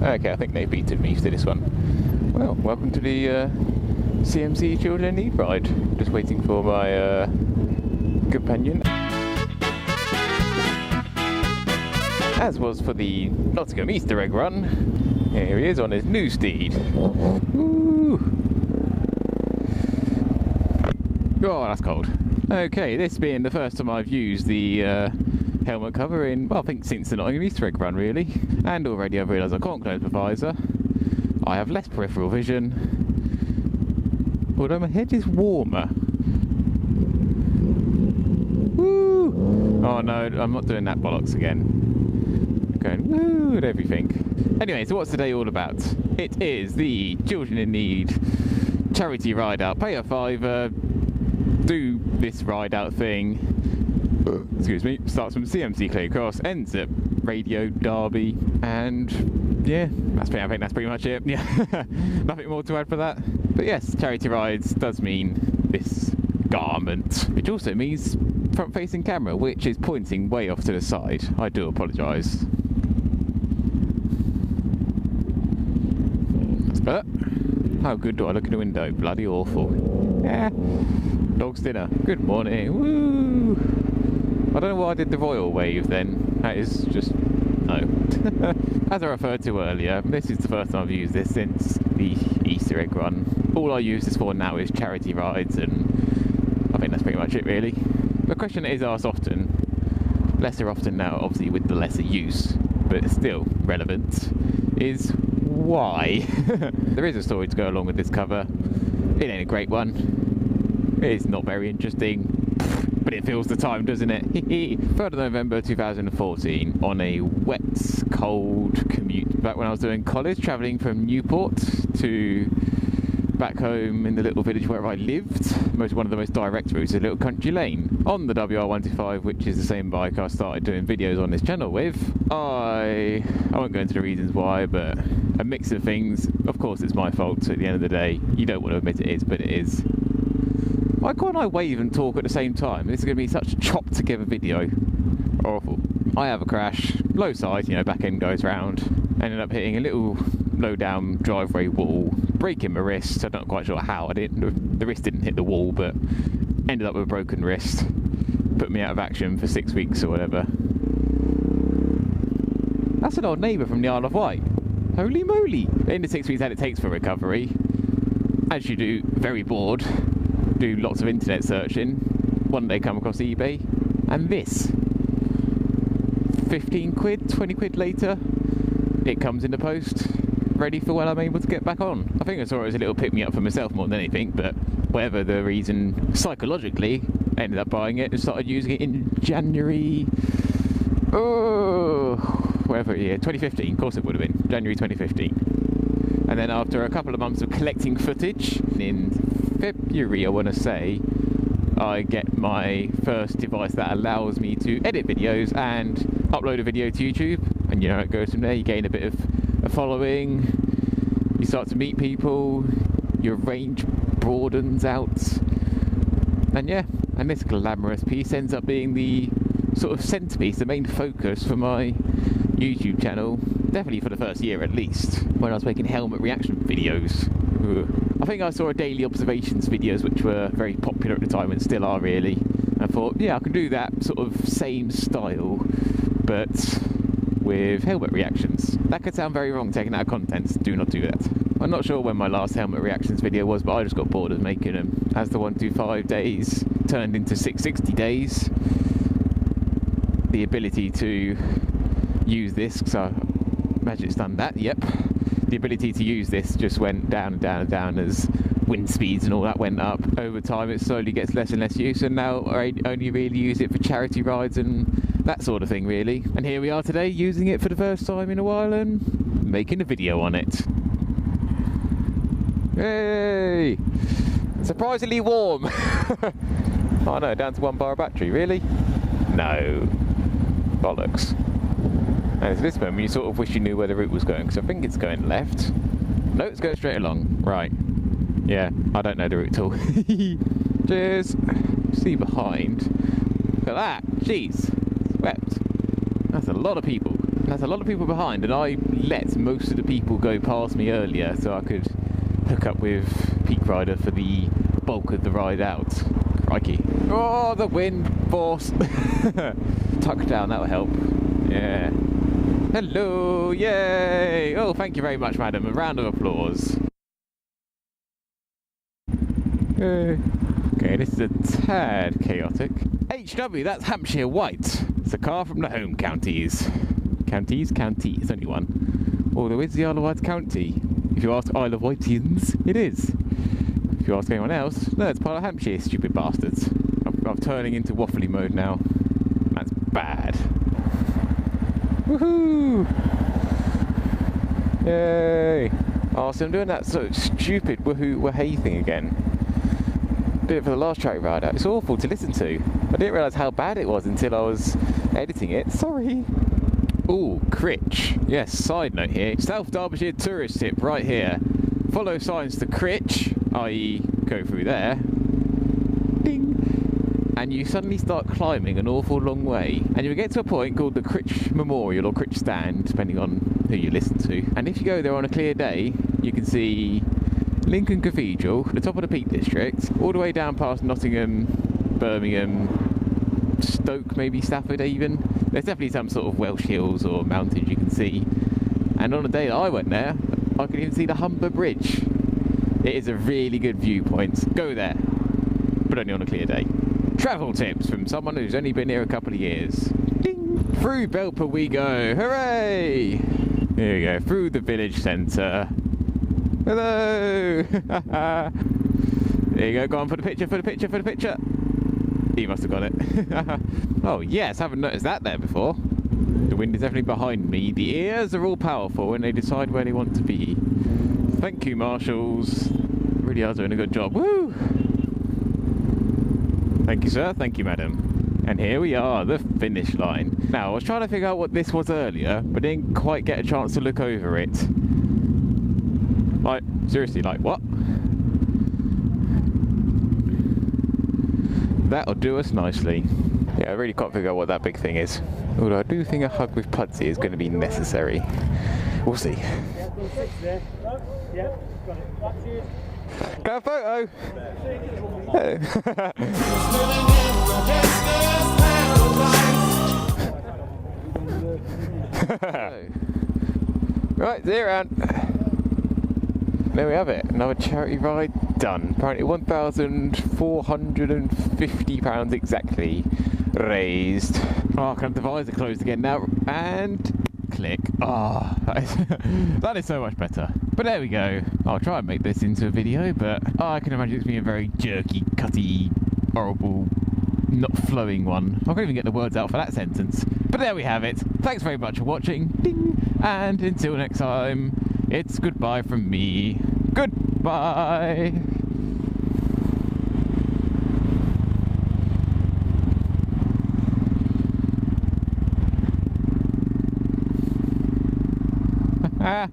Okay, I think they beated me to this one. Well, welcome to the CMC Children in Need ride. Just waiting for my companion. As was for the Nottingham Easter egg run. Here he is on his new steed. Woo! Oh, that's cold. Okay, this being the first time I've used the helmet cover in, well, I think since the Nottingham Easter egg run, really. And already I've realised I can't close my visor. I have less peripheral vision. Although my head is warmer. Woo! Oh no, I'm not doing that bollocks again. Going woo at everything. Anyway, so what's today all about? It is the Children in Need charity ride out. Pay a fiver, do this ride out thing. Excuse me. Starts from CMC Clay Cross, ends at Radio Derby, and yeah, I think that's pretty much it. Yeah, nothing more to add for that. But yes, charity rides does mean this garment, which also means front-facing camera, which is pointing way off to the side. I do apologise. But how good do I look in the window? Bloody awful. Yeah. Dog's dinner. Good morning. Woo! I don't know why I did the royal wave then. That is just no. As I referred to earlier, this is the first time I've used this since the Easter egg run. All I use this for now is charity rides, and I think that's pretty much it really. The question that is asked often, lesser often now obviously with the lesser use, but still relevant, is why? There is a story to go along with this cover. It ain't a great one. It's not very interesting, but it fills the time, doesn't it? 3rd of November 2014, on a wet, cold commute back when I was doing college, travelling from Newport to back home in the little village where I lived. One of the most direct routes is a little country lane on the WR125, which is the same bike I started doing videos on this channel with. I won't go into the reasons why, but a mix of things. Of course it's my fault at the end of the day. You don't want to admit it is, but it is. Why can't I wave and talk at the same time? This is going to be such a chopped together video. Awful. I have a crash, low side, back end goes round. Ended up hitting a little low down driveway wall, breaking my wrist. I'm not quite sure how. The wrist didn't hit the wall, but ended up with a broken wrist. Put me out of action for 6 weeks or whatever. That's an old neighbour from the Isle of Wight. Holy moly! In the 6 weeks that it takes for recovery, as you do, very bored, do lots of internet searching, one day come across eBay, and this. 15 quid, 20 quid later, it comes in the post, ready for when I'm able to get back on. I think I saw it as a little pick-me-up for myself more than anything, but whatever the reason, psychologically, I ended up buying it and started using it in January, whatever year, 2015, of course it would have been, January 2015. And then after a couple of months of collecting footage, in February I want to say, I get my first device that allows me to edit videos and upload a video to YouTube, and it goes from there. You gain a bit of a following, you start to meet people, your range broadens out, and yeah, and this glamorous piece ends up being the sort of centerpiece, the main focus for my YouTube channel, definitely for the first year at least, when I was making helmet reaction videos. I think I saw a daily observations videos which were very popular at the time and still are really. I thought, yeah, I can do that sort of same style, but with helmet reactions. That could sound very wrong taken out of context, do not do that. I'm not sure when my last helmet reactions video was, but I just got bored of making them. As the 125 days turned into 660 days, the ability to use this, because I imagine it's done that, yep. The ability to use this just went down and down and down as wind speeds and all that went up. Over time it slowly gets less and less use, and now I only really use it for charity rides and that sort of thing really. And here we are today using it for the first time in a while and making a video on it. Hey! Surprisingly warm! Oh no, down to 1 bar of battery, really? No. Bollocks. And it's this moment you sort of wish you knew where the route was going, because I think it's going left. No, it's going straight along. Right. Yeah, I don't know the route at all. Cheers. See behind. Look at that. Jeez. Swept. That's a lot of people. There's a lot of people behind, and I let most of the people go past me earlier so I could hook up with Peakrider for the bulk of the ride out. Crikey. Oh, the wind force. Tuck down, that'll help. Yeah. Hello, yay! Oh, thank you very much, madam. A round of applause. Okay, this is a tad chaotic. HW, that's Hampshire White. It's a car from the home counties. Counties? County. It's only one. Although it's the Isle of Wight County. If you ask Isle of Wightians, it is. If you ask anyone else, no, it's part of Hampshire, stupid bastards. I'm turning into waffley mode now. That's bad. Woohoo! Yay! Oh, so I'm doing that sort of stupid woohoo wahey thing again. Did it for the last track ride out. It's awful to listen to. I didn't realise how bad it was until I was editing it. Sorry. Ooh, Critch. Yes, side note here. South Derbyshire tourist tip right here. Follow signs to Critch, i.e. go through there. Ding! And you suddenly start climbing an awful long way. And you get to a point called the Critch Memorial or Critch Stand, depending on who you listen to. And if you go there on a clear day, you can see Lincoln Cathedral, the top of the Peak District, all the way down past Nottingham, Birmingham, Stoke, maybe Stafford even. There's definitely some sort of Welsh hills or mountains you can see. And on the day that I went there, I could even see the Humber Bridge. It is a really good viewpoint. Go there, but only on a clear day. Travel tips from someone who's only been here a couple of years. Ding! Through Belper we go, hooray! Here we go, through the village centre. Hello! There you go, go on for the picture, for the picture, for the picture. He must have got it. Oh yes, haven't noticed that there before. The wind is definitely behind me. The ears are all powerful when they decide where they want to be. Thank you, marshals. Really are doing a good job. Woo! Thank you, sir. Thank you, madam. And here we are, the finish line. Now, I was trying to figure out what this was earlier, but didn't quite get a chance to look over it. Like, seriously, like what? That'll do us nicely. Yeah, I really can't figure out what that big thing is. Although I do think a hug with Pudsey is going to be necessary. We'll see. Got a photo! Right, there and there we have it. Another charity ride done. Apparently £1,450 exactly raised. Oh, can the visor closed again now? And click. Oh, that is so much better. But there we go. I'll try and make this into a video, but I can imagine it's being a very jerky, cutty, horrible, not flowing one. I can't even get the words out for that sentence. But there we have it. Thanks very much for watching. Ding! And until next time, it's goodbye from me. Goodbye! Ah.